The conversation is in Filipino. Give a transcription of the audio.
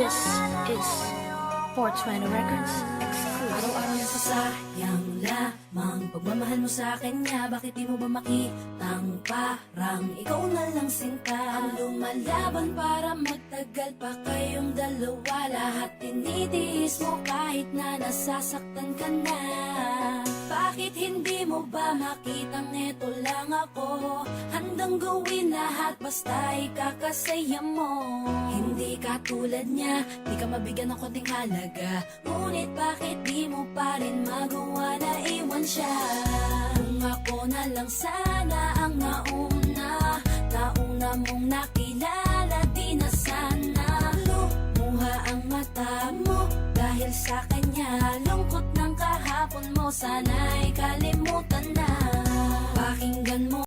This is 420 Records exclusive. Araw-araw na sasayang lamang pagmamahal mo sa akin nga. Bakit di mo ba makitang parang ikaw na lang sinta ang lumalaban para magtagal pa kayong dalawa. Lahat tinitiis mo kahit na nasasaktan ka na. Bakit hindi mo ba makitang eto lang ako? Handang gawin lahat basta ikakasaya mo. Hindi ka tulad niya, di ka mabigyan ng konting halaga. Ngunit bakit di mo pa rin magawa na iwan siya? Kung ako na lang sana ang nauna mong nakilala, di na sana lumuha ang mata mo dahil sa kanya. Lungkot ng kahapon mo, sana'y kalimutan na. Pakinggan mo